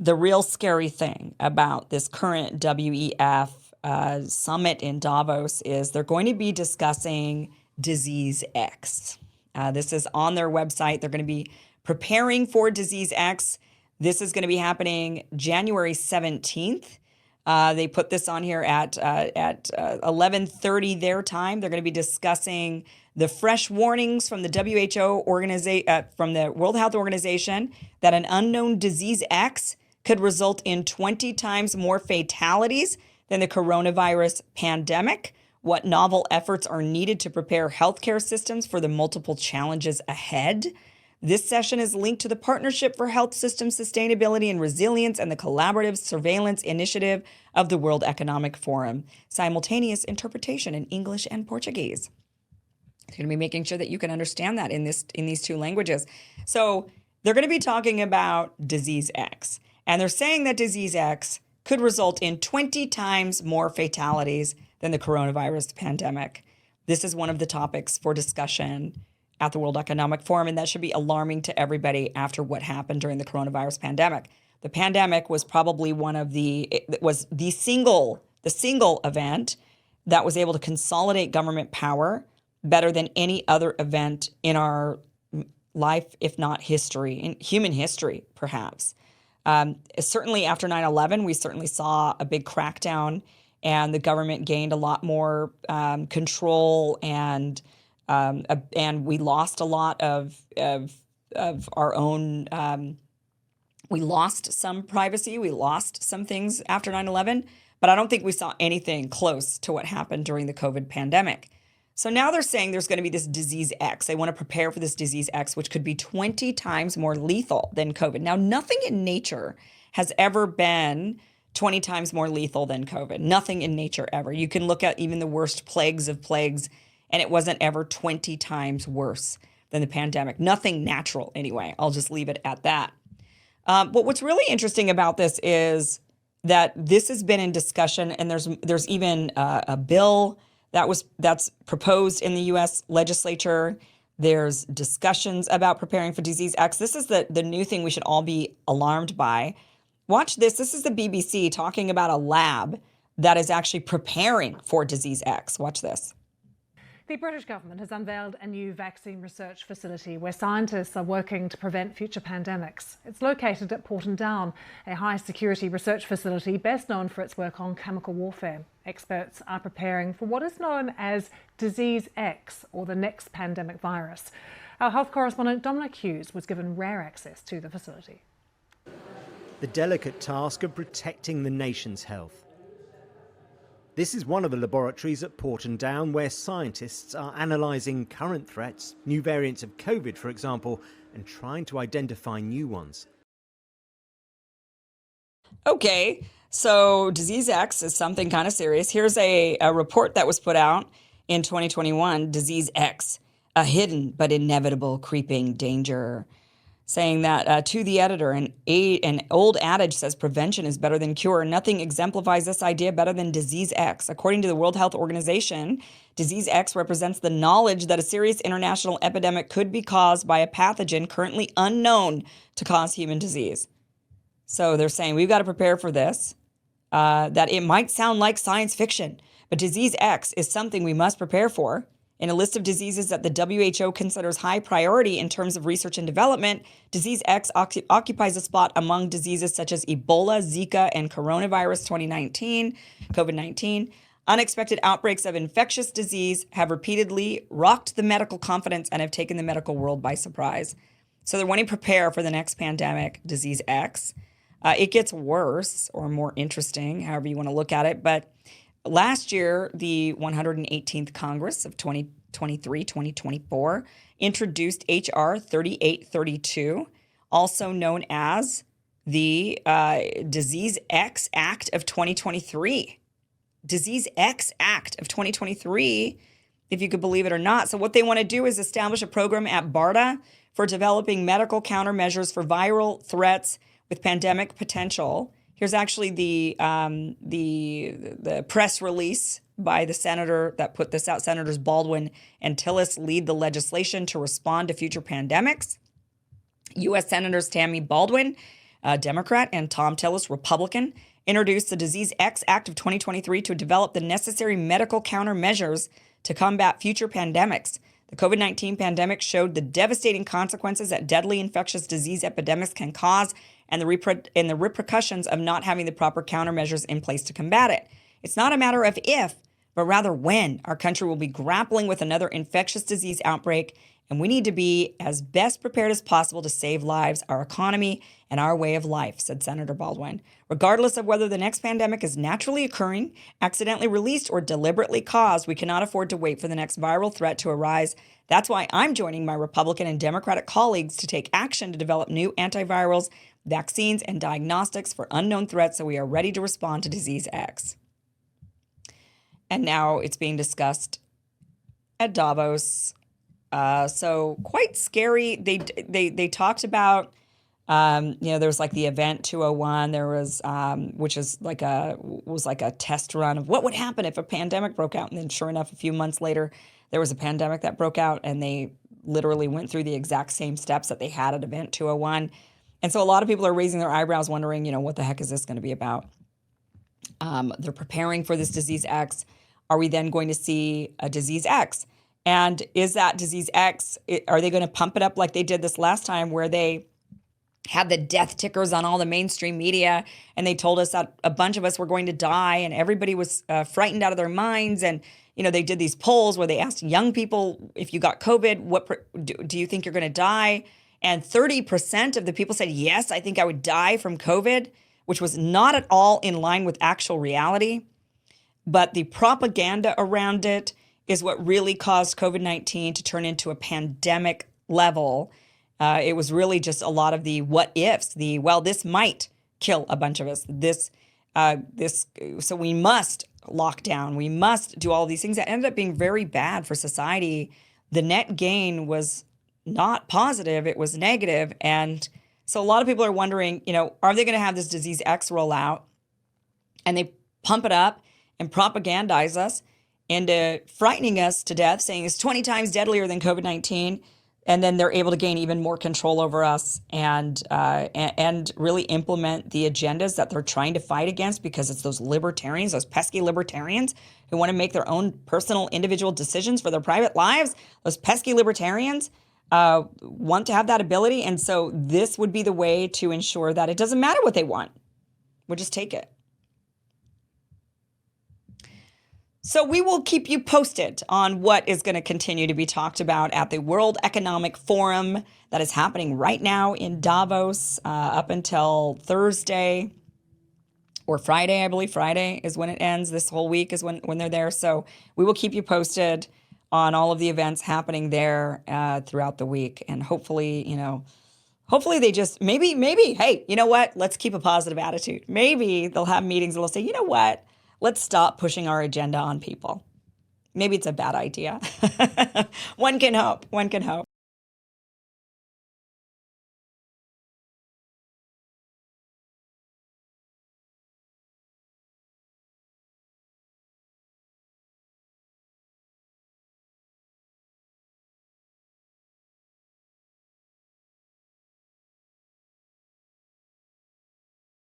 the real scary thing about this current WEF summit in Davos is they're going to be discussing Disease X. This is on their website. They're going to be preparing for Disease X. This is going to be happening January 17th. They put this on here at 11:30 their time. They're going to be discussing the fresh warnings from the from the World Health Organization that an unknown disease X could result in 20 times more fatalities than the coronavirus pandemic. What novel efforts are needed to prepare healthcare systems for the multiple challenges ahead. This session is linked to the Partnership for Health System Sustainability and Resilience and the Collaborative Surveillance Initiative of the World Economic Forum. Simultaneous interpretation in English and Portuguese. They're going to be making sure that you can understand that in these two languages. So they're going to be talking about Disease X. And they're saying that Disease X could result in 20 times more fatalities than the coronavirus pandemic. This is one of the topics for discussion at the World Economic Forum, and that should be alarming to everybody after what happened during the coronavirus pandemic. The pandemic was probably the single event that was able to consolidate government power better than any other event in our life, if not history, in human history, perhaps. Certainly after 9/11, we certainly saw a big crackdown, and the government gained a lot more control, and we lost a lot of our own. We lost some privacy. We lost some things after 9/11, but I don't think we saw anything close to what happened during the COVID pandemic. So now they're saying there's going to be this disease X. They want to prepare for this disease X, which could be 20 times more lethal than COVID. Now, nothing in nature has ever been 20 times more lethal than COVID. Nothing in nature ever. You can look at even the worst plagues of plagues, and it wasn't ever 20 times worse than the pandemic. Nothing natural anyway. I'll just leave it at that. But what's really interesting about this is that this has been in discussion, and there's even a bill that's proposed in the U.S. legislature. There's discussions about preparing for Disease X. This is the new thing we should all be alarmed by. Watch this. This is the BBC talking about a lab that is actually preparing for Disease X. Watch this. The British government has unveiled a new vaccine research facility where scientists are working to prevent future pandemics. It's located at Portondown, a high-security research facility best known for its work on chemical warfare. Experts are preparing for what is known as Disease X, or the next pandemic virus. Our health correspondent Dominic Hughes was given rare access to the facility. The delicate task of protecting the nation's health. This is one of the laboratories at Portondown where scientists are analysing current threats, new variants of COVID, for example, and trying to identify new ones. Okay, so Disease X is something kind of serious. Here's a report that was put out in 2021, Disease X, a hidden but inevitable creeping danger. Saying that to the editor, an old adage says prevention is better than cure. Nothing exemplifies this idea better than Disease X. According to the World Health Organization, Disease X represents the knowledge that a serious international epidemic could be caused by a pathogen currently unknown to cause human disease. So they're saying we've got to prepare for this, that it might sound like science fiction, but Disease X is something we must prepare for. In a list of diseases that the WHO considers high priority in terms of research and development, Disease X occupies a spot among diseases such as Ebola, Zika, and coronavirus COVID-19. Unexpected outbreaks of infectious disease have repeatedly rocked the medical confidence and have taken the medical world by surprise. So they're wanting to prepare for the next pandemic, Disease X. It gets worse or more interesting, however you want to look at it, but last year, the 118th Congress of 2023-2024 introduced H.R. 3832, also known as the Disease X Act of 2023. Disease X Act of 2023, if you could believe it or not. So what they want to do is establish a program at BARDA for developing medical countermeasures for viral threats with pandemic potential. Here's actually the press release by the senator that put this out. Senators Baldwin and Tillis lead the legislation to respond to future pandemics. U.S. Senators Tammy Baldwin Democrat, and Tom Tillis, Republican, introduced the Disease X Act of 2023 to develop the necessary medical countermeasures to combat future pandemics. The COVID-19 pandemic showed the devastating consequences that deadly infectious disease epidemics can cause and the repercussions of not having the proper countermeasures in place to combat it. It's not a matter of if, but rather when our country will be grappling with another infectious disease outbreak, and we need to be as best prepared as possible to save lives, our economy, and our way of life, said Senator Baldwin. Regardless of whether the next pandemic is naturally occurring, accidentally released, or deliberately caused, we cannot afford to wait for the next viral threat to arise. That's why I'm joining my Republican and Democratic colleagues to take action to develop new antivirals, vaccines, and diagnostics for unknown threats so we are ready to respond to Disease X. And now it's being discussed at Davos. So quite scary. They talked about, there was like the event 201. There was, which is like a test run of what would happen if a pandemic broke out. And then sure enough, a few months later, there was a pandemic that broke out, and they literally went through the exact same steps that they had at event 201. And so a lot of people are raising their eyebrows, wondering, what the heck is this going to be about? They're preparing for this Disease X. Are we then going to see a Disease X? And is that Disease X, are they going to pump it up like they did this last time, where they had the death tickers on all the mainstream media, and they told us that a bunch of us were going to die, and everybody was frightened out of their minds. And, they did these polls where they asked young people, if you got COVID, do you think you're going to die? And 30% of the people said, yes, I think I would die from COVID, which was not at all in line with actual reality. But the propaganda around it is what really caused COVID-19 to turn into a pandemic level. It was really just a lot of the what ifs, this might kill a bunch of us. So we must lock down. We must do all these things that ended up being very bad for society. The net gain was not positive. It was negative. And so a lot of people are wondering, are they going to have this Disease X roll out? And they pump it up and propagandize us into frightening us to death, saying it's 20 times deadlier than COVID-19. And then they're able to gain even more control over us and really implement the agendas that they're trying to fight against, because it's those libertarians, those pesky libertarians who want to make their own personal individual decisions for their private lives. Those pesky libertarians want to have that ability. And so this would be the way to ensure that it doesn't matter what they want. We'll just take it. So we will keep you posted on what is going to continue to be talked about at the World Economic Forum that is happening right now in Davos up until Thursday or Friday. I believe Friday is when it ends. This whole week is when they're there. So we will keep you posted on all of the events happening there throughout the week. And hopefully they just maybe, hey, you know what? Let's keep a positive attitude. Maybe they'll have meetings and they'll say, you know what? Let's stop pushing our agenda on people. Maybe it's a bad idea. One can hope.